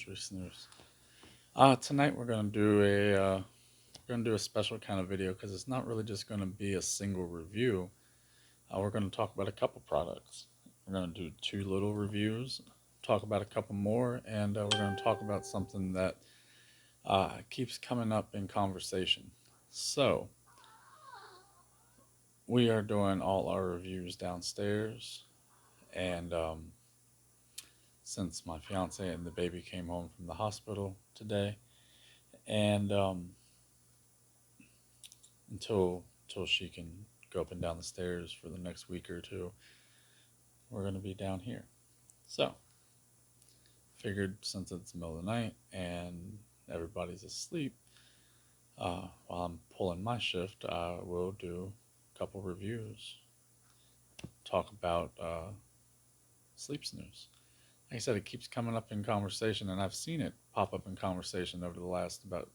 country snooze. Tonight we're gonna do a special kind of video because it's not really just gonna be a single review. We're gonna talk about a couple products. We're gonna do two little reviews, talk about a couple more, and we're gonna talk about something that keeps coming up in conversation. So we are doing all our reviews downstairs, and since my fiance and the baby came home from the hospital today, and until she can go up and down the stairs for the next week or two, we're going to be down here. So, figured since it's the middle of the night and everybody's asleep, while I'm pulling my shift, I will do a couple reviews, talk about sleep snooze. Like I said, it keeps coming up in conversation, and I've seen it pop up in conversation over the last about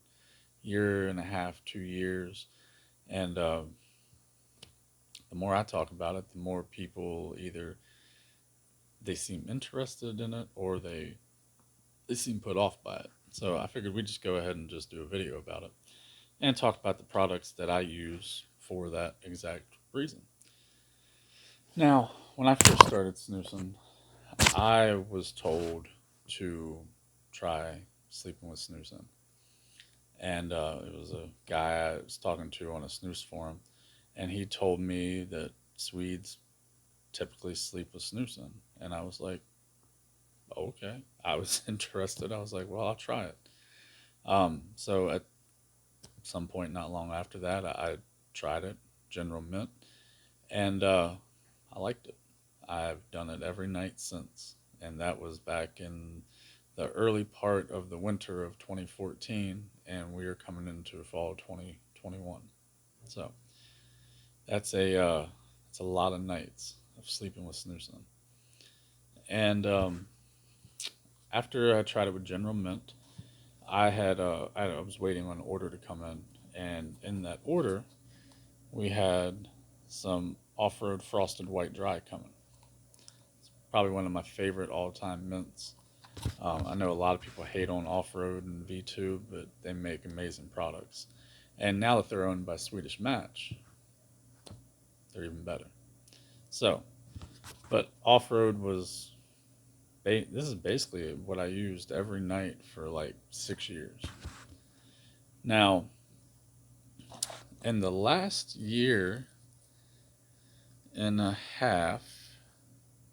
year and a half, 2 years. And the more I talk about it, the more people either they seem interested in it or they seem put off by it. So I figured we'd just go ahead and just do a video about it and talk about the products that I use for that exact reason. Now, when I first started snoozing, I was told to try sleeping with snoozing. And it was a guy I was talking to on a snooze forum, and he told me that Swedes typically sleep with snoozing. And I was like, okay. I was interested. I was like, well, I'll try it. So at some point, not long after that, I tried it, General Mint, and I liked it. I've done it every night since, and that was back in the early part of the winter of 2014, and we are coming into fall 2021. So that's a lot of nights of sleeping with snoozing. And after I tried it with General Mint, I was waiting on an order to come in, and in that order we had some off-road frosted white dry coming. It's probably one of my favorite all-time mints. I know a lot of people hate on off-road and V2, but they make amazing products. And now that they're owned by Swedish Match, they're even better. So, but off-road was this is basically what I used every night for like 6 years. Now, in the last year and a half,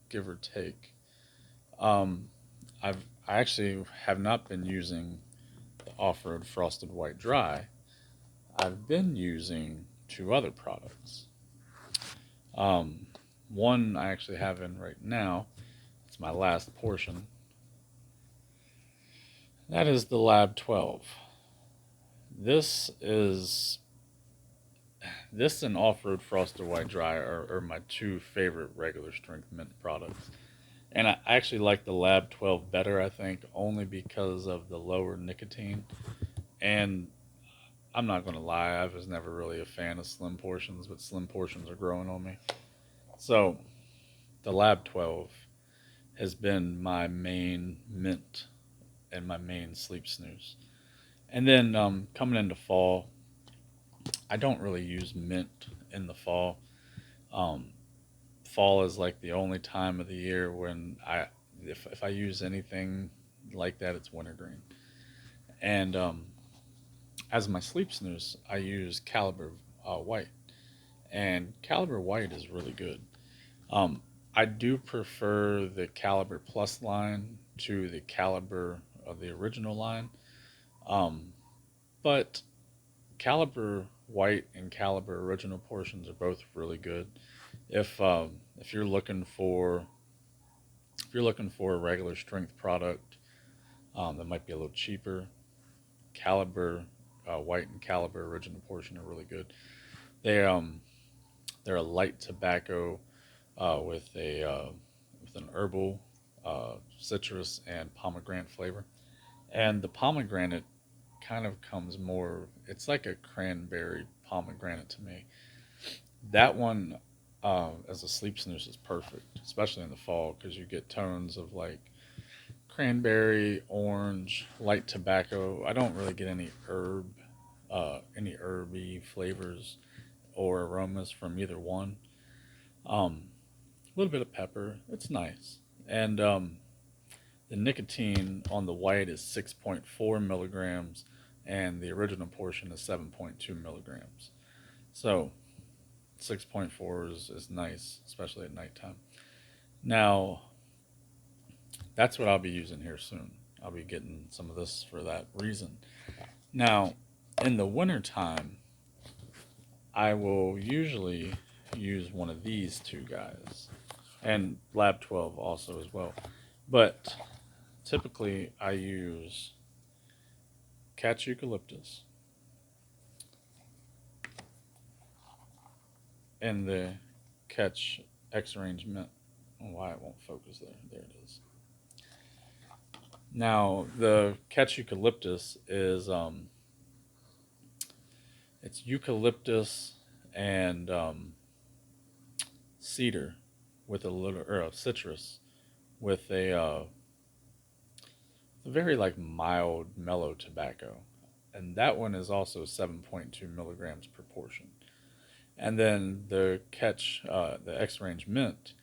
give or take, um, I actually have not been using the off-road frosted white dry. I've been using two other products. Um, One I actually have in right now. It's my last portion. That is the Lab 12. This is this and off-road frosted white dry are my two favorite regular strength mint products. And I actually like the Lab 12 better, I think, only because of the lower nicotine. And I'm not going to lie, I was never really a fan of slim portions, but slim portions are growing on me. So the Lab 12 has been my main mint and my main sleep snooze. And then coming into fall, I don't really use mint in the fall. Um, Fall is like the only time of the year when if I use anything like that, it's wintergreen. And as my sleep snooze, I use Caliber White, and Caliber White is really good. Um, I do prefer the Caliber Plus line to the Caliber of the original line, um, but Caliber White and Caliber Original portions are both really good. If you're looking for a regular strength product that might be a little cheaper, Caliber White and Caliber Original portion are really good. They they're a light tobacco with an herbal, citrus, and pomegranate flavor. And the pomegranate kind of comes more. It's like a cranberry pomegranate to me. That one, as a sleep snooze, is perfect, especially in the fall because you get tones of like cranberry, orange, light tobacco. I don't really get any herby flavors or aromas from either one. A little bit of pepper. It's nice. And the nicotine on the white is 6.4 milligrams, and the original portion is 7.2 milligrams. So 6.4 is nice, especially at nighttime. Now, that's what I'll be using here soon. I'll be getting some of this for that reason. Now, in the wintertime, I will usually use one of these two guys, and Lab 12 also as well. But typically, I use Catch Eucalyptus and the Catch X-Range Mint. Why it won't focus there? There it is. Now the Catch Eucalyptus is it's eucalyptus and cedar with a little or citrus with a very like mild mellow tobacco, and that one is also 7.2 milligrams per portion. And then the the X Range Mint,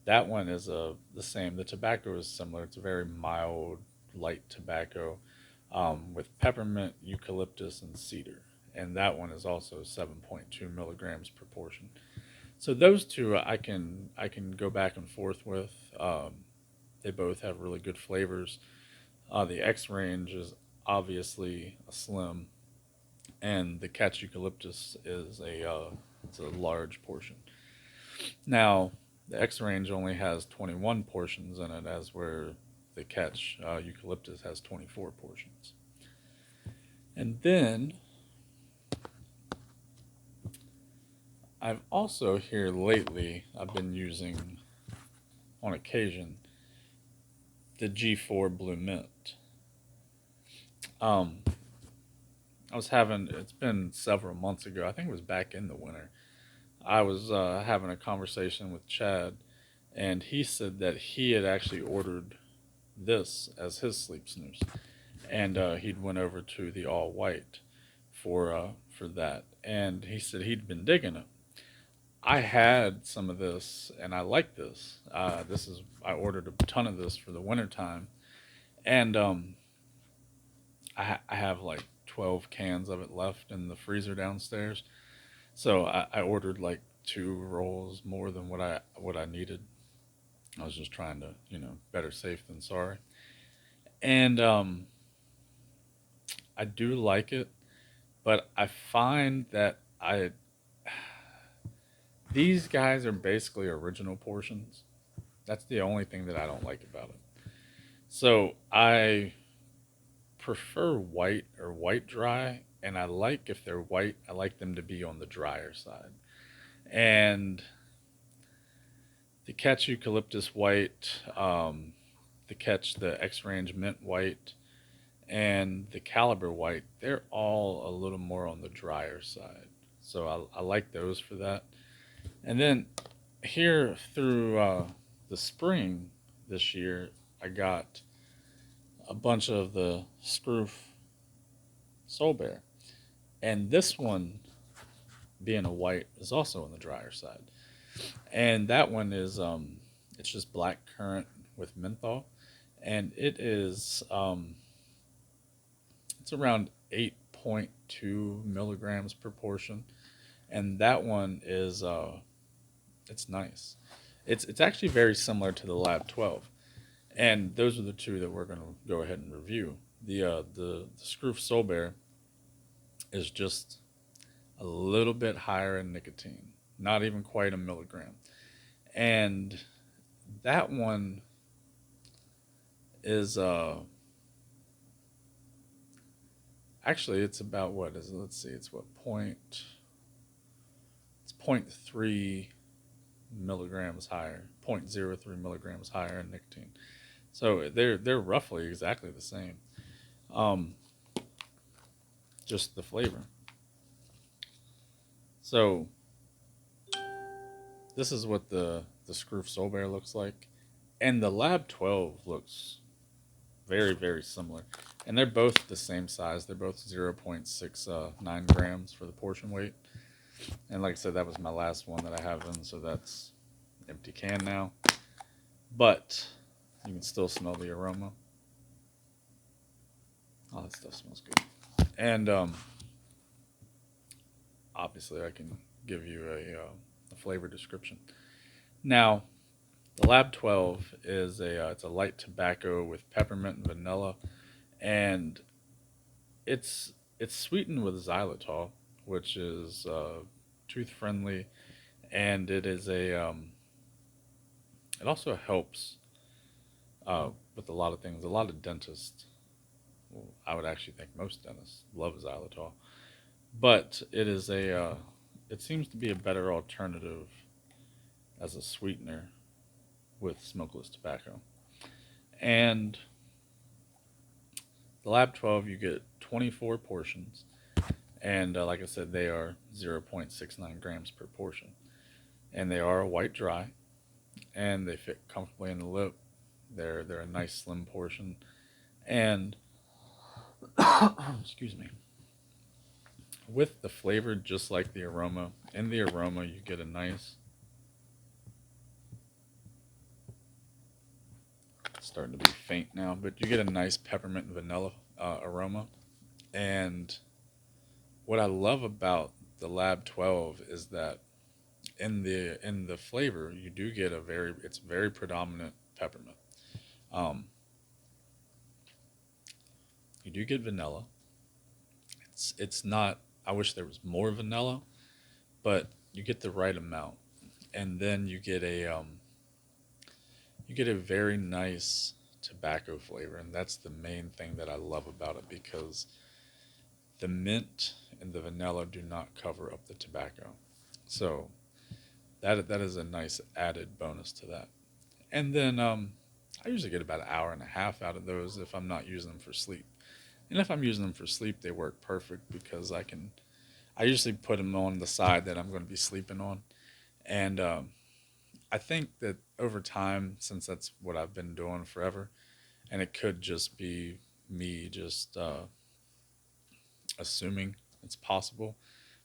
that one is the same. The tobacco is similar. It's a very mild, light tobacco with peppermint, eucalyptus, and cedar. And that one is also 7.2 milligrams per portion. So those two I can go back and forth with. They both have really good flavors. The X Range is obviously a slim, and the Catch Eucalyptus is it's a large portion. Now, the X Range only has 21 portions in it, as where the Catch Eucalyptus has 24 portions. And then I've also here lately I've been using on occasion the G4 Blue Mint. I was having, it's been several months ago, I think it was back in the winter. I was having a conversation with Chad, and he said that he had actually ordered this as his sleep snooze, and he'd went over to the all white for that, and he said he'd been digging it. I had some of this, and I like this. I ordered a ton of this for the winter time, and I have like 12 cans of it left in the freezer downstairs. So I ordered like 2 rolls more than what I needed. I was just trying to, better safe than sorry. And I do like it, but I find that I these guys are basically original portions. That's the only thing that I don't like about it. So I prefer white or white dry, and I like if they're white, I like them to be on the drier side. And the Catch Eucalyptus white, the X Range Mint white, and the Caliber white, they're all a little more on the drier side. So I like those for that. And then here through the spring this year, I got a bunch of the Skruf Solbaer. And this one, being a white, is also on the drier side. And that one is, it's just black currant with menthol. And it's around 8.2 milligrams per portion. And that one is, it's nice. It's actually very similar to the Lab 12. And those are the two that we're going to go ahead and review. The Skruf Solbaer is just a little bit higher in nicotine, not even quite a milligram. And that one is actually it's about what is it? Let's see, it's what point it's 0.3 milligrams higher, 0.03 milligrams higher in nicotine. So they're roughly exactly the same. Um, just the flavor. So this is what the Skruf Solbaer looks like, and the Lab 12 looks very, very similar. And they're both the same size. They're both 0.69 grams for the portion weight. And like I said, that was my last one that I have in, so that's empty can now. But you can still smell the aroma. Oh, that stuff smells good. And obviously, I can give you a flavor description. Now, the Lab 12 is it's a light tobacco with peppermint and vanilla, and it's sweetened with xylitol, which is tooth friendly, and it also helps with a lot of things. A lot of dentists, well, I would actually think most dentists love xylitol, but it seems to be a better alternative as a sweetener with smokeless tobacco. And the Lab 12, you get 24 portions, and like I said, they are 0.69 grams per portion, and they are a white dry, and they fit comfortably in the lip. They're a nice slim portion, and excuse me, with the flavor just like the aroma. In the aroma, you get a nice, it's starting to be faint now, but you get a nice peppermint and vanilla aroma. And what I love about the Lab 12 is that in the flavor, you do get it's very predominant peppermint. Um, you do get vanilla. It's not. I wish there was more vanilla, but you get the right amount, and then you get a very nice tobacco flavor, and that's the main thing that I love about it because the mint and the vanilla do not cover up the tobacco. So that is a nice added bonus to that. And then I usually get about an hour and a half out of those if I'm not using them for sleep. And if I'm using them for sleep, they work perfect because I usually put them on the side that I'm going to be sleeping on. And I think that over time, since that's what I've been doing forever, and it could just be me just assuming it's possible,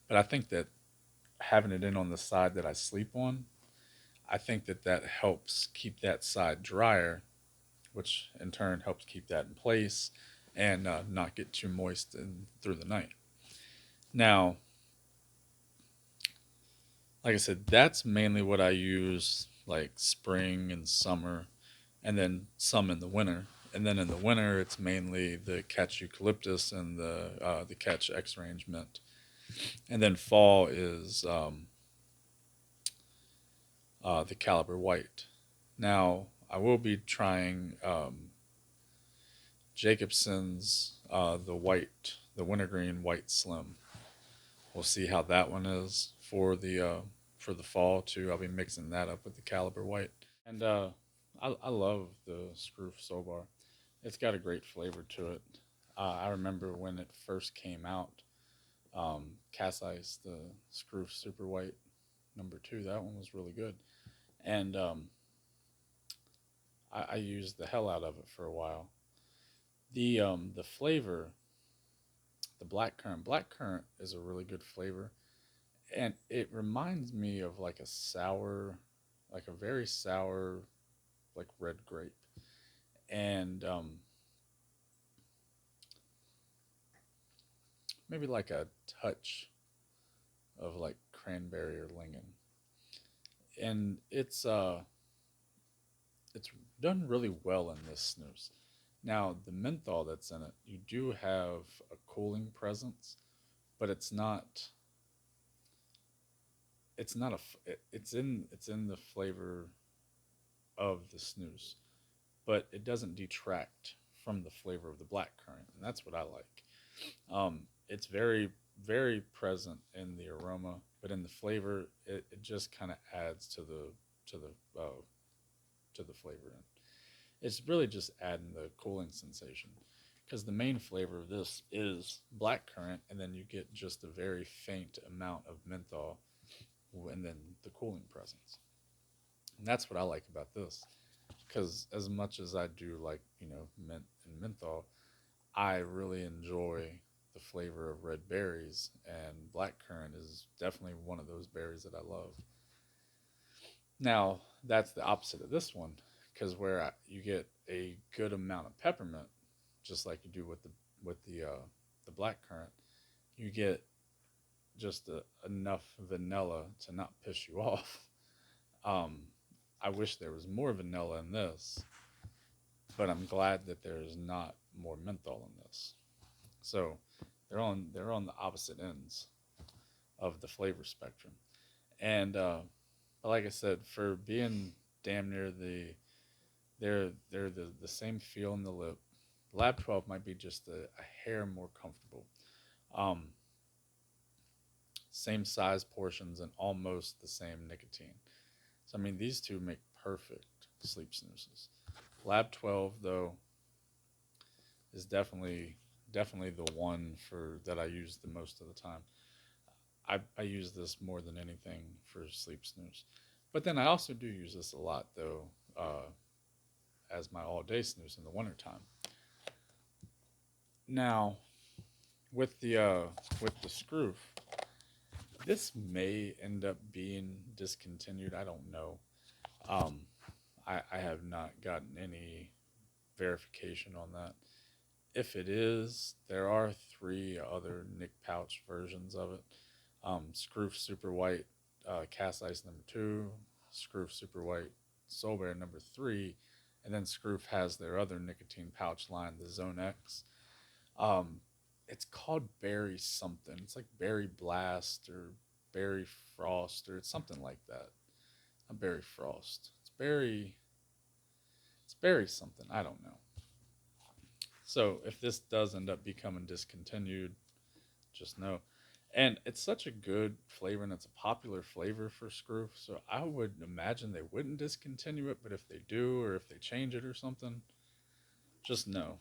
but I think that having it in on the side that I sleep on, I think that that helps keep that side drier, which in turn helps keep that in place and not get too moist through the night. Now, like I said, that's mainly what I use like spring and summer, and then some in the winter. And then in the winter, it's mainly the catch eucalyptus and the catch X range mint. And then fall is the caliber white. Now I will be trying Jacobson's the wintergreen white slim. We'll see how that one is for the fall too. I'll be mixing that up with the caliber white, and I love the Skruf Solbaer. It's got a great flavor to it. I remember when it first came out, Cass Ice, the Skruf Super White #2. That one was really good, and I used the hell out of it for a while. The flavor, the black currant is a really good flavor, and it reminds me of like a sour, like a very sour, like red grape, and maybe like a touch of like cranberry or lemon, and it's done really well in this snooze. Now the menthol that's in it, you do have a cooling presence, but it's not a it's in the flavor of the snooze, but it doesn't detract from the flavor of the black currant, and that's what I like. It's very very present in the aroma, but in the flavor, it just kind of adds to the to the flavor. And it's really just adding the cooling sensation because the main flavor of this is black currant, and then you get just a very faint amount of menthol, and then the cooling presence. And that's what I like about this because as much as I do like mint and menthol, I really enjoy the flavor of red berries, and blackcurrant is definitely one of those berries that I love. Now, that's the opposite of this one, because you get a good amount of peppermint, just like you do with the blackcurrant, you get just enough vanilla to not piss you off. Um, I wish there was more vanilla in this, but I'm glad that there is not more menthol in this. So they're on the opposite ends of the flavor spectrum. And like I said, for being damn near they're the same feel in the lip. Lab 12 might be just a hair more comfortable. Um, Same size portions and almost the same nicotine. So I mean, these two make perfect sleep snoozes. Lab 12 though is definitely the one for that I use the most of the time. I use this more than anything for sleep snooze. But then I also do use this a lot though, as my all day snooze in the wintertime. Now with the Skruf, this may end up being discontinued. I don't know. Um, I have not gotten any verification on that. If it is, there are three other Nick Pouch versions of it. Skruf Super White Cast Ice number two, Skruf Super White Solbaer number three, and then Skruf has their other nicotine pouch line, the Zone X. Um, it's called Berry something. It's like Berry Blast or Berry Frost or it's something like that. Not Berry Frost. It's Berry something. I don't know. So if this does end up becoming discontinued, just know. And it's such a good flavor and it's a popular flavor for Scroof. So I would imagine they wouldn't discontinue it, but if they do or if they change it or something, just know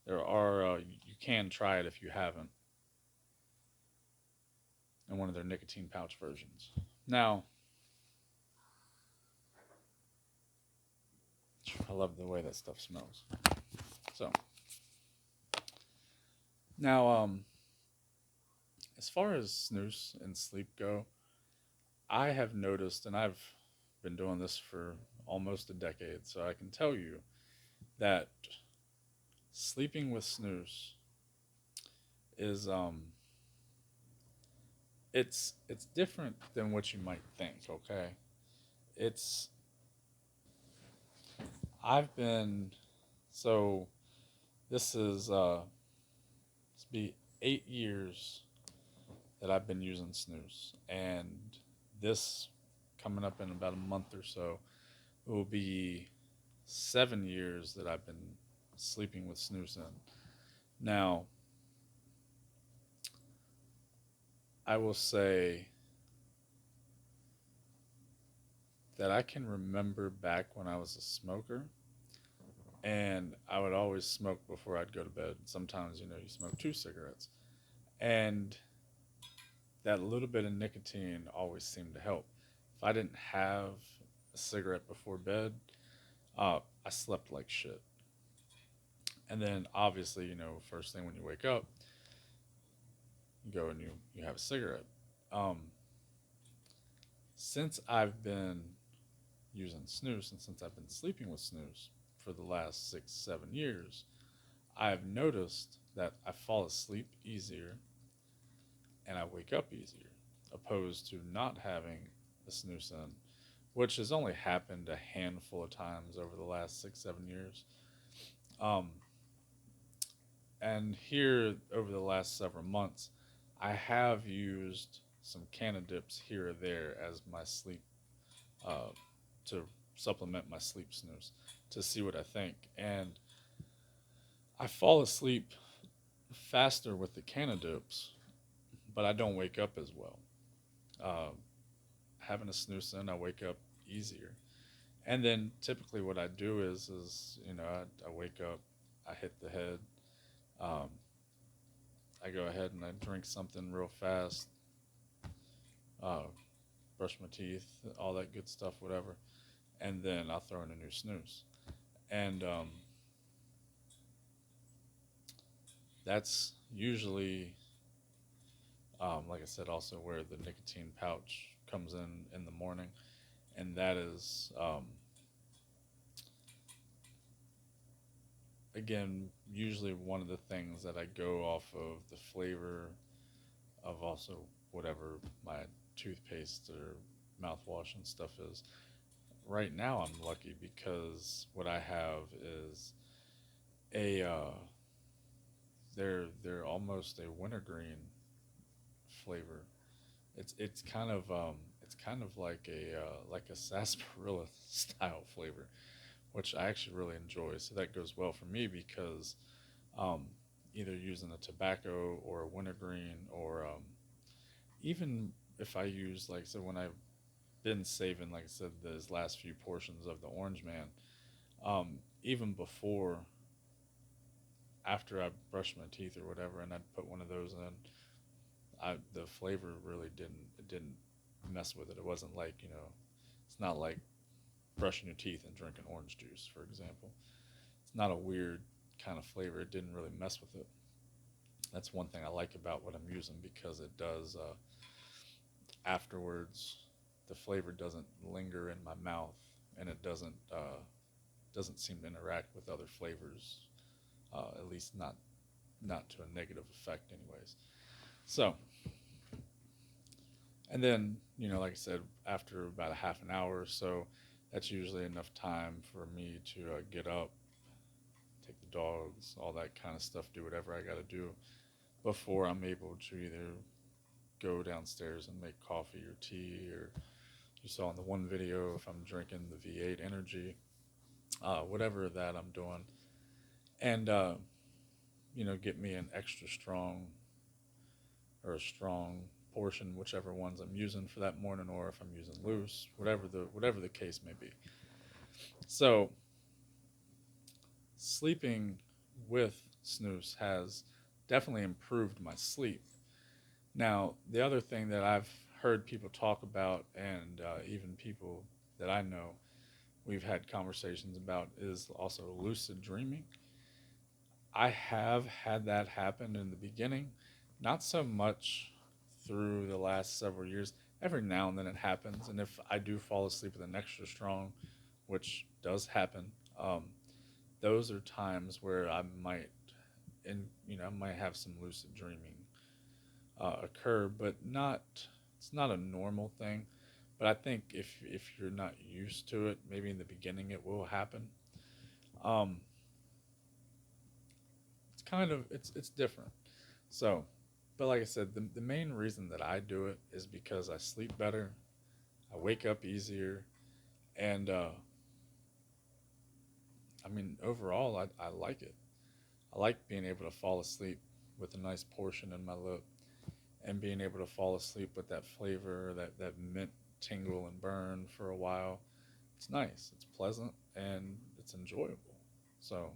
you can try it if you haven't in one of their nicotine pouch versions. Now, I love the way that stuff smells. So now, as far as snooze and sleep go, I have noticed, and I've been doing this for almost a decade, so I can tell you that sleeping with snooze is it's different than what you might think. Okay, it's I've been so this is it's be 8 years that I've been using snooze, and this coming up in about a month or so it will be 7 years that I've been sleeping with snooze in. Now, I will say that I can remember back when I was a smoker, and I would always smoke before I'd go to bed. Sometimes, you smoke two cigarettes, and that little bit of nicotine always seemed to help. If I didn't have a cigarette before bed, I slept like shit. And then, obviously, first thing when you wake up, you go and you have a cigarette. Um, since I've been using snooze and since I've been sleeping with snooze for the last 6, 7 years, I've noticed that I fall asleep easier and I wake up easier, opposed to not having a snooze in, which has only happened a handful of times over the last 6, 7 years. Um, and here over the last several months, I have used some canna dips here or there as my sleep uh, to supplement my sleep snooze to see what I think. And I fall asleep faster with the canna dips, but I don't wake up as well. Uh, Having a snooze in, I wake up easier. And then typically what I do is I wake up, I hit the head, um, I go ahead and I drink something real fast, uh, brush my teeth, all that good stuff, whatever, and then I'll throw in a new snooze. And that's usually, like I said, also where the nicotine pouch comes in the morning, and that is, again, usually one of the things that I go off of the flavor of also whatever my toothpaste or mouthwash and stuff is. Right now, I'm lucky because what I have is a they're almost a wintergreen flavor. It's kind of like a sarsaparilla style flavor, which I actually really enjoy. So that goes well for me because um, either using a tobacco or a wintergreen, or even if I use, like, so when I've been saving, like I said, those last few portions of the Orange Man, even before, after I brushed my teeth or whatever, and I'd put one of those in, the flavor really didn't mess with it. It wasn't like, it's not like brushing your teeth and drinking orange juice, for example. It's not a weird kind of flavor. It didn't really mess with it. That's one thing I like about what I'm using, because it does, afterwards, the flavor doesn't linger in my mouth, and it doesn't seem to interact with other flavors, at least not to a negative effect, anyways. So, and then, like I said, after about a half an hour or so, that's usually enough time for me to get up, take the dogs, all that kind of stuff, do whatever I got to do before I'm able to either go downstairs and make coffee or tea, or you saw in the one video, if I'm drinking the V8 Energy, whatever that I'm doing, and get me an extra strong or a strong portion, whichever ones I'm using for that morning, or if I'm using loose, whatever the case may be. So sleeping with Snus has definitely improved my sleep. Now, the other thing that I've heard people talk about, and even people that I know we've had conversations about, is also lucid dreaming. I have had that happen in the beginning, not so much through the last several years. Every now and then it happens, and if I do fall asleep with an extra strong, which does happen, those are times where I might, and I might have some lucid dreaming occur, but not. It's not a normal thing. But I think if you're not used to it, maybe in the beginning it will happen. Um, it's different. So, but like I said, the main reason that I do it is because I sleep better, I wake up easier, and I mean, overall, I like it. I like being able to fall asleep with a nice portion in my lip, and being able to fall asleep with that flavor, that mint tingle and burn for a while. It's nice, it's pleasant, and it's enjoyable. So,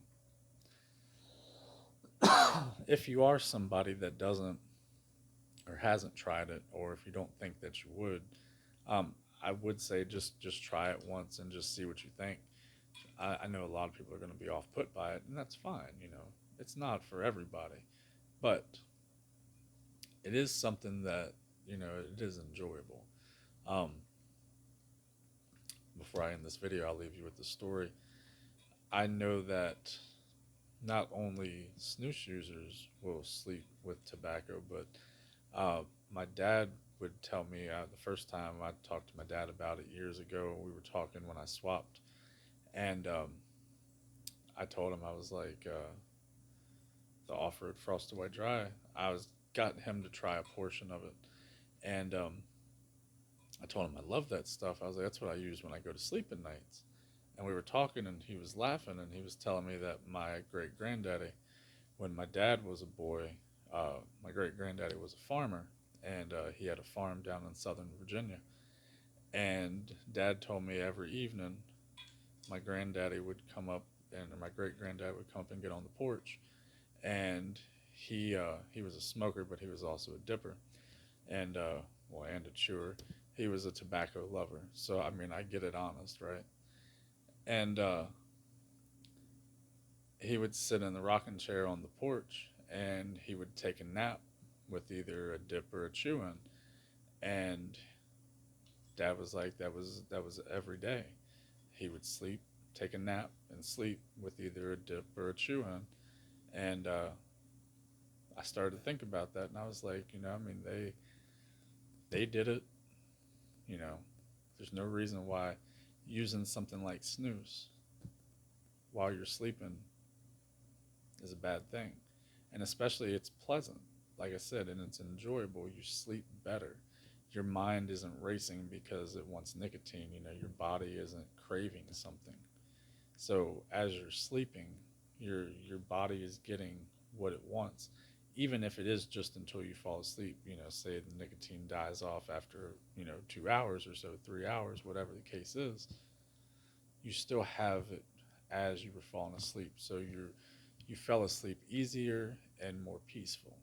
if you are somebody that doesn't or hasn't tried it, or if you don't think that you would, um, I would say just try it once and just see what you think. I know a lot of people are going to be off put by it, and that's fine. It's not for everybody, but it is something that it is enjoyable. Um, Before I end this video, I'll leave you with the story. I know that not only snooze users will sleep with tobacco, but my dad would tell me, the first time I talked to my dad about it years ago, we were talking when I swapped, and I told him, I was like, the off-road frosted white dry, I was got him to try a portion of it, and I told him I love that stuff. I was like, that's what I use when I go to sleep at nights. And we were talking, and he was laughing, and he was telling me that my great granddaddy, when my dad was a boy, my great granddaddy was a farmer, and he had a farm down in Southern Virginia. And Dad told me every evening my granddaddy would come up, and my great granddad would come up and get on the porch, and he was a smoker, but he was also a dipper, and and a chewer. He was a tobacco lover, so I mean, I get it honest, right? And he would sit in the rocking chair on the porch, and he would take a nap with either a dip or a chew in. And Dad was like, that was every day. He would sleep, take a nap, and sleep with either a dip or a chew in. And I started to think about that, and I was like, I mean, they did it. You know, there's no reason why using something like snooze while you're sleeping is a bad thing. And especially it's pleasant, like I said, and it's enjoyable. You sleep better. Your mind isn't racing because it wants nicotine. Your body isn't craving something. So as you're sleeping, your body is getting what it wants, even if it is just until you fall asleep. Say the nicotine dies off after 2 hours or so, 3 hours, whatever the case is. You still have it as you were falling asleep. So you fell asleep easier and more peaceful.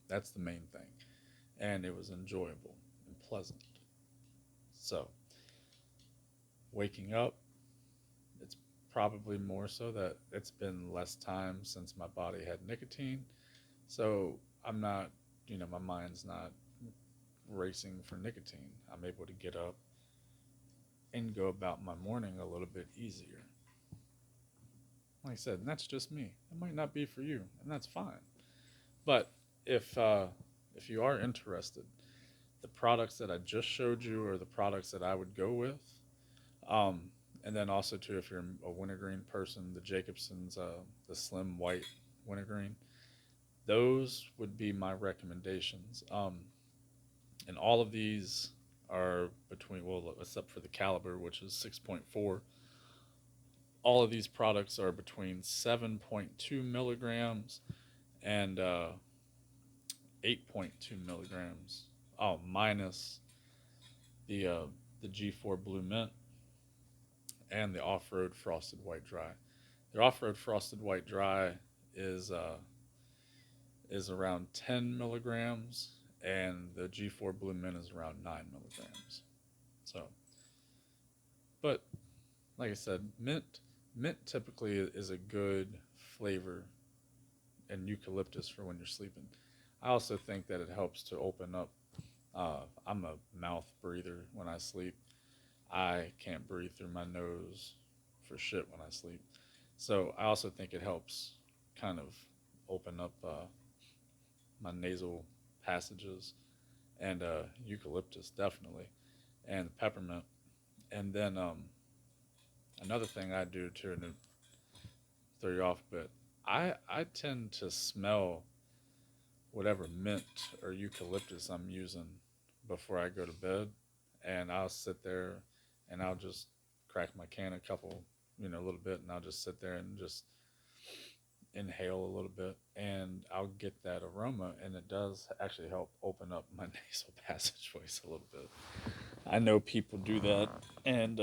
That's the main thing. And it was enjoyable and pleasant. So waking up, it's probably more so that it's been less time since my body had nicotine. So I'm not, my mind's not racing for nicotine. I'm able to get up and go about my morning a little bit easier. Like I said, and that's just me. It might not be for you, and that's fine. But if if you are interested, the products that I just showed you are the products that I would go with. Um, and then also too, if you're a wintergreen person, the Jacobson's, the Slim White wintergreen, those would be my recommendations. And all of these are between, well, except for the caliber, which is 6.4. All of these products are between 7.2 milligrams and 8.2 milligrams. Oh, minus the uh, the G4 Blue Mint and the Off-Road Frosted White Dry. The Off-Road Frosted White Dry is uh, is around 10 milligrams, and the G4 Blue Mint is around 9 milligrams. So, but like I said, mint typically is a good flavor, and eucalyptus for when you're sleeping. I also think that it helps to open up. I'm a mouth breather when I sleep. I can't breathe through my nose for shit when I sleep. So I also think it helps kind of open up my nasal passages, and eucalyptus definitely, and peppermint. And then another thing I do to throw you off, but I tend to smell whatever mint or eucalyptus I'm using before I go to bed, and I'll sit there and I'll just crack my can a couple, a little bit, and I'll just sit there and just inhale a little bit, and I'll get that aroma, and it does actually help open up my nasal passageways a little bit. I know people do that, and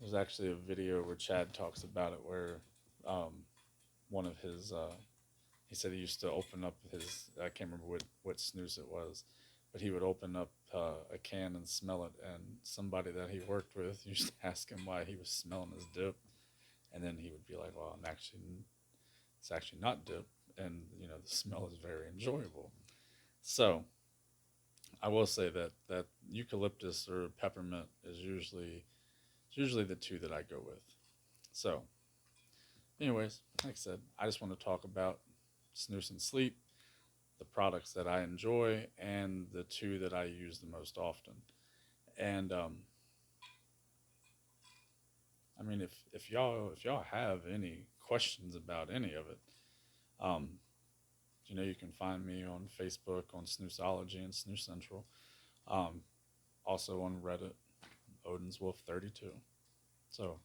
there's actually a video where Chad talks about it, where um, one of his he said he used to open up his, I can't remember what snus it was, but he would open up a can and smell it, and somebody that he worked with used to ask him why he was smelling his dip, and then he would be like, well, it's actually not dip, and the smell is very enjoyable. So I will say that eucalyptus or peppermint is usually the two that I go with. So anyways, like I said, I just want to talk about snooze and sleep, the products that I enjoy, and the two that I use the most often. And I mean, if y'all have any questions about any of it, um, you can find me on Facebook on Snoozology and Snooze Central. Um, Also on Reddit, Odin's Wolf 32. So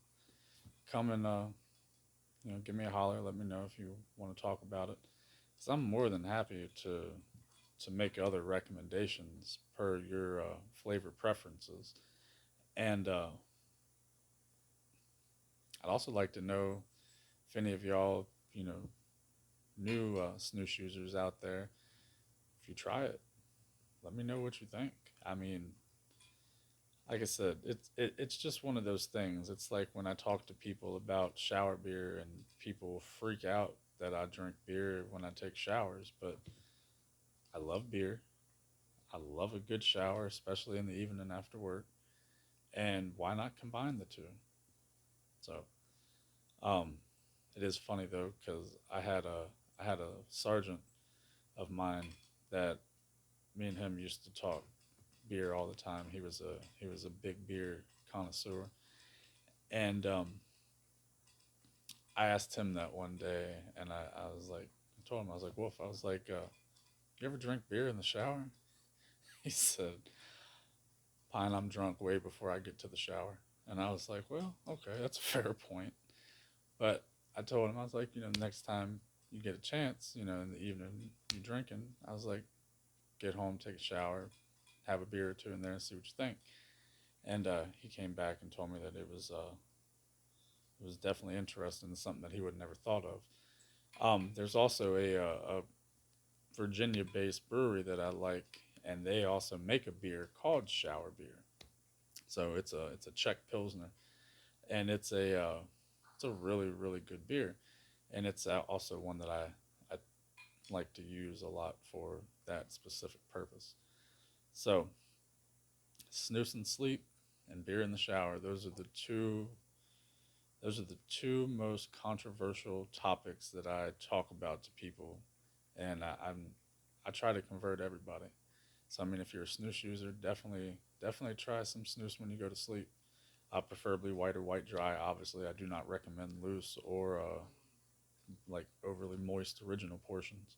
come and give me a holler. Let me know if you want to talk about it, because I'm more than happy to make other recommendations per your flavor preferences. And I'd also like to know if any of y'all, new snooze users out there, if you try it, let me know what you think. I mean, like I said, it's just one of those things. It's like when I talk to people about shower beer, and people freak out that I drink beer when I take showers, but I love beer. I love a good shower, especially in the evening after work. And why not combine the two? So, um, it is funny though, because I had a sergeant of mine that me and him used to talk beer all the time. He was a big beer connoisseur, and I asked him that one day, and I was like, I told him, I was like, Wolf, I was like, you ever drink beer in the shower? He said, Pine, I'm drunk way before I get to the shower. And I was like, well, okay, that's a fair point. But I told him, I was like, next time you get a chance, in the evening, you drinking, I was like, get home, take a shower, have a beer or two in there and see what you think. And he came back and told me that it was definitely interesting and something that he would never thought of. There's also a Virginia-based brewery that I like, and they also make a beer called Shower Beer. So it's a Czech Pilsner, and it's a really really good beer, and it's also one that I like to use a lot for that specific purpose. So snooze and sleep, and beer in the shower. Those are the two most controversial topics that I talk about to people, and I try to convert everybody. So I mean, if you're a snooze user, definitely try some snooze when you go to sleep. Preferably white or white dry. Obviously, I do not recommend loose or like overly moist original portions.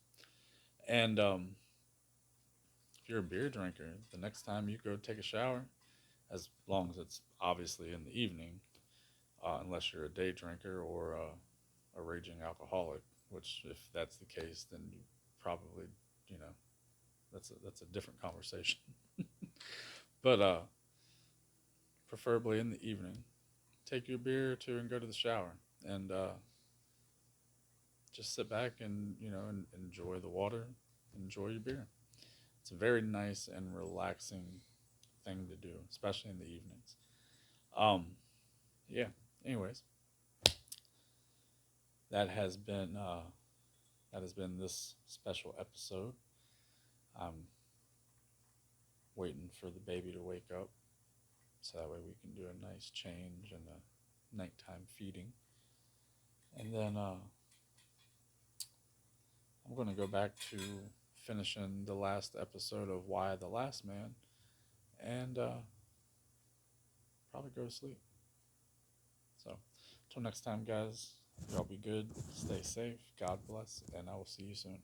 And if you're a beer drinker, the next time you go take a shower, as long as it's obviously in the evening, unless you're a day drinker or a raging alcoholic, which if that's the case, then you probably, you know, that's a different conversation. But preferably in the evening, take your beer or two and go to the shower, and just sit back and and enjoy the water, enjoy your beer. It's a very nice and relaxing thing to do, especially in the evenings. Um, yeah. Anyways, that has been uh, that has been this special episode. I'm waiting for the baby to wake up so that way we can do a nice change and a nighttime feeding. And then I'm going to go back to finishing the last episode of Why the Last Man and probably go to sleep. So, until next time, guys, y'all be good, stay safe, God bless, and I will see you soon.